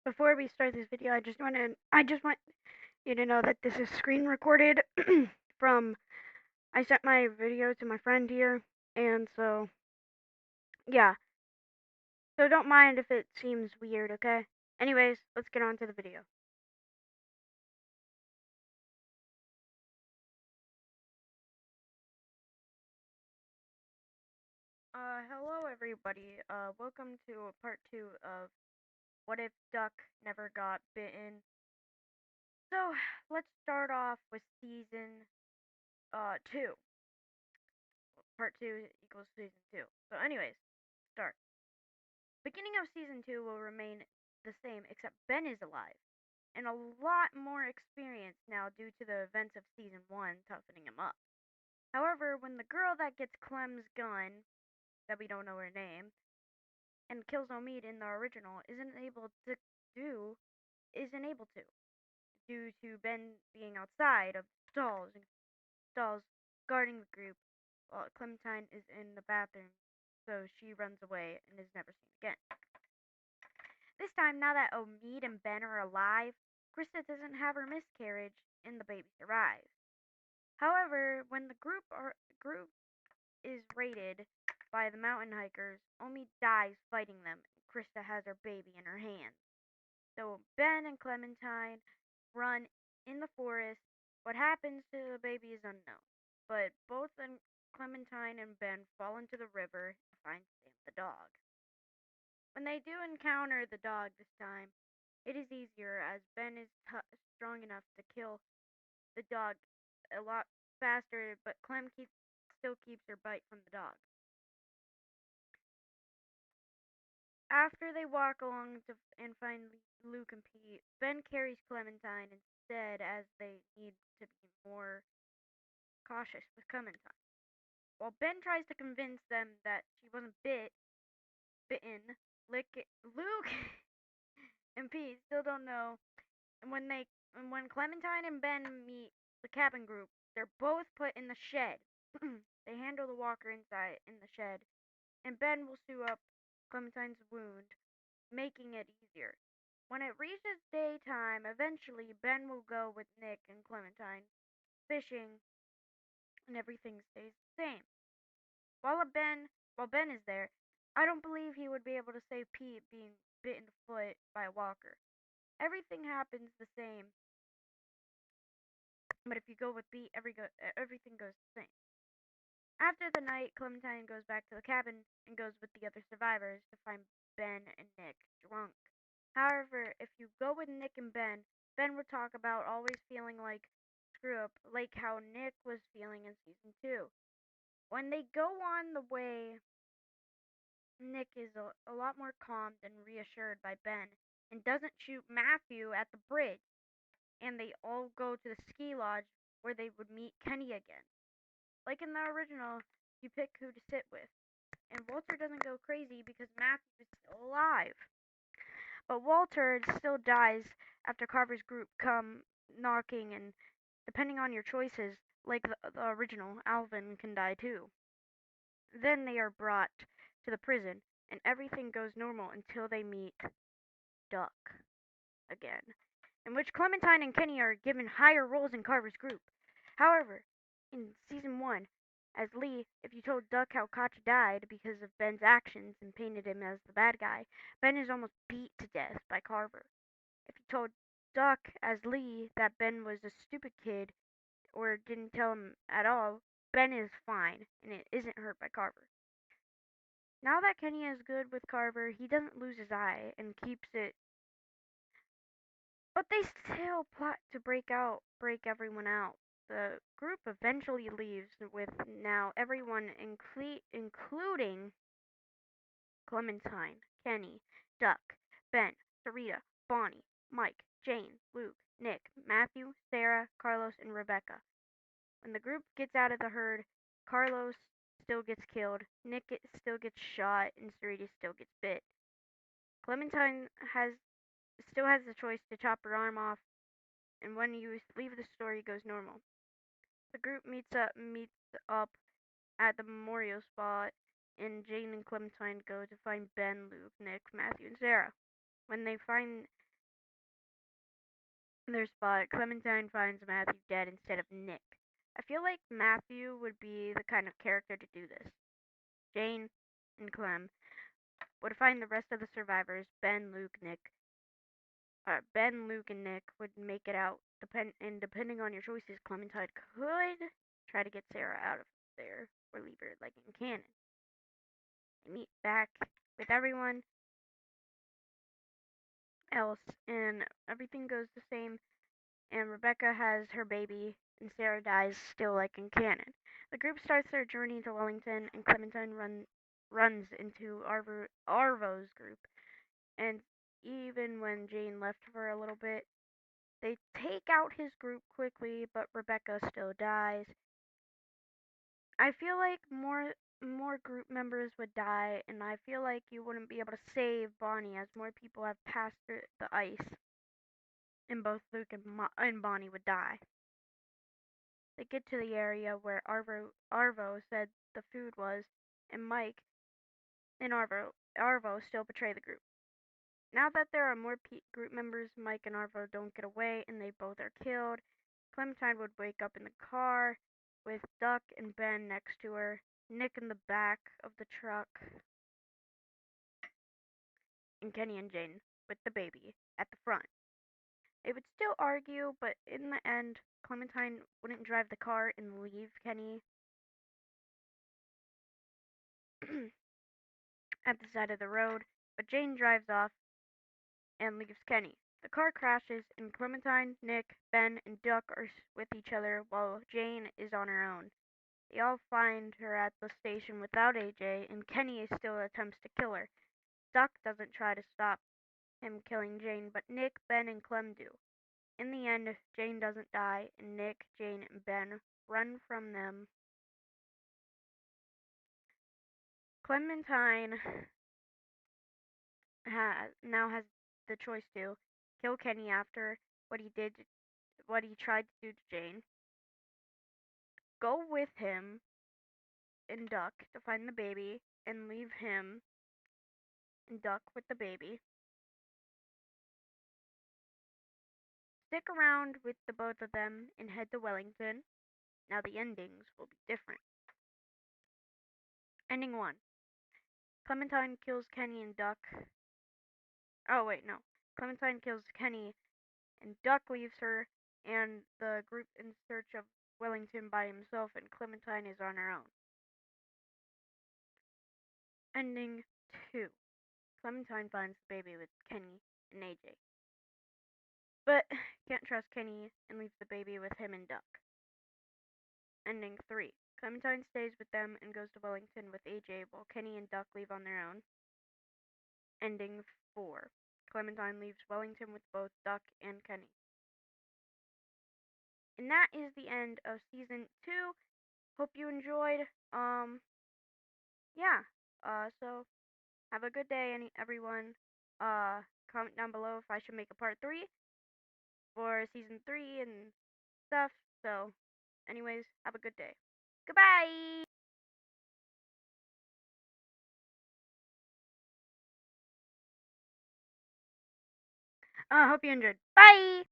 Before we start this video, I just want you to know that this is screen recorded from I sent my video to my friend here, and so yeah. So don't mind if it seems weird, okay? Anyways, let's get on to the video. Hello everybody. Welcome to part 2 of What If Duck Never Got Bitten. So, let's start off with season 2. Part 2 equals season 2. So anyways, start. Beginning of season 2 will remain the same, except Ben is alive, and a lot more experience now due to the events of season 1 toughening him up. However, when the girl that gets Clem's gun, that we don't know her name, and kills Omid in the original, do, isn't able to, due to Ben being outside of stalls guarding the group, while Clementine is in the bathroom, so she runs away and is never seen again. This time, now that Omid and Ben are alive, Krista doesn't have her miscarriage and the baby survives. However, when the group is raided by the mountain hikers, Omid dies fighting them, and Krista has her baby in her hands. So Ben and Clementine run in the forest. What happens to the baby is unknown, but both Clementine and Ben fall into the river and find Sam the dog. When they do encounter the dog this time, it is easier as Ben is strong enough to kill the dog a lot faster, but still keeps her bite from the dog. After they walk along and find Luke and Pete, Ben carries Clementine instead as they need to be more cautious with Clementine. While Ben tries to convince them that she wasn't bitten, Luke and Pete still don't know. And when Clementine and Ben meet the cabin group, they're both put in the shed. They handle the walker inside in the shed, and Ben will sew up Clementine's wound, making it easier. When it reaches daytime, eventually Ben will go with Nick and Clementine fishing, and everything stays the same. While Ben while Ben is there, I don't believe he would be able to save Pete being bit in the foot by a walker. Everything happens the same, but if you go with Pete, everything goes the same. After the night, Clementine goes back to the cabin and goes with the other survivors to find Ben and Nick drunk. However, if you go with Nick and Ben would talk about always feeling like screw up, like how Nick was feeling in season 2. When they go on the way, Nick is a lot more calmed and reassured by Ben and doesn't shoot Matthew at the bridge, and they all go to the ski lodge where they would meet Kenny again. Like in the original, you pick who to sit with, and Walter doesn't go crazy because Matthew is still alive. But Walter still dies after Carver's group come knocking, and depending on your choices, like the original, Alvin can die too. Then they are brought to the prison, and everything goes normal until they meet Duck again, in which Clementine and Kenny are given higher roles in Carver's group. However, in season 1, as Lee, if you told Duck how Katja died because of Ben's actions and painted him as the bad guy, Ben is almost beat to death by Carver. If you told Duck as Lee that Ben was a stupid kid or didn't tell him at all, Ben is fine and it isn't hurt by Carver. Now that Kenny is good with Carver, he doesn't lose his eye and keeps it. But they still plot to break everyone out. The group eventually leaves with now everyone, including Clementine, Kenny, Duck, Ben, Sarita, Bonnie, Mike, Jane, Luke, Nick, Matthew, Sarah, Carlos, and Rebecca. When the group gets out of the herd, Carlos still gets killed, still gets shot, and Sarita still gets bit. Clementine still has the choice to chop her arm off, and when you leave the story, it goes normal. The group meets up at the memorial spot, and Jane and Clementine go to find Ben, Luke, Nick, Matthew, and Sarah. When they find in their spot, Clementine finds Matthew dead instead of Nick. I feel like Matthew would be the kind of character to do this. Jane and Clem would find the rest of the survivors, Ben, Luke, and Nick would make it out. Depending on your choices, Clementine could try to get Sarah out of there or leave her like in canon. They meet back with everyone else, and everything goes the same. And Rebecca has her baby, and Sarah dies still like in canon. The group starts their journey to Wellington, and Clementine runs into Arvo's group. And even when Jane left for a little bit, they take out his group quickly, but Rebecca still dies. I feel like more group members would die, and I feel like you wouldn't be able to save Bonnie as more people have passed through the ice, and both Luke and Bonnie would die. They get to the area where Arvo said the food was, and Mike and Arvo still betray the group. Now that there are more group members, Mike and Arvo don't get away, and they both are killed. Clementine would wake up in the car with Duck and Ben next to her, Nick in the back of the truck, and Kenny and Jane with the baby at the front. They would still argue, but in the end, Clementine wouldn't drive the car and leave Kenny at the side of the road, but Jane drives off and leaves Kenny. The car crashes, and Clementine, Nick, Ben, and Duck are with each other while Jane is on her own. They all find her at the station without AJ, and Kenny still attempts to kill her. Duck doesn't try to stop him killing Jane, but Nick, Ben, and Clem do. In the end, Jane doesn't die, and Nick, Jane, and Ben run from them. Clementine now has the choice to kill Kenny after what he tried to do to Jane, go with him and Duck to find the baby, and leave him and Duck with the baby, stick around with the both of them, and head to Wellington. Now the endings will be different. Ending 1. Clementine kills Kenny and Duck. Oh, wait, no. Clementine kills Kenny, and Duck leaves her and the group in search of Wellington by himself, and Clementine is on her own. Ending 2. Clementine finds the baby with Kenny and AJ, but can't trust Kenny and leaves the baby with him and Duck. Ending 3. Clementine stays with them and goes to Wellington with AJ while Kenny and Duck leave on their own. Ending 4. Clementine leaves Wellington with both Duck and Kenny. And that is the end of season 2. Hope you enjoyed. Yeah. So have a good day, everyone. Comment down below if I should make a part 3 for season 3 and stuff. So, anyways, have a good day. Goodbye. Hope you enjoyed. Bye.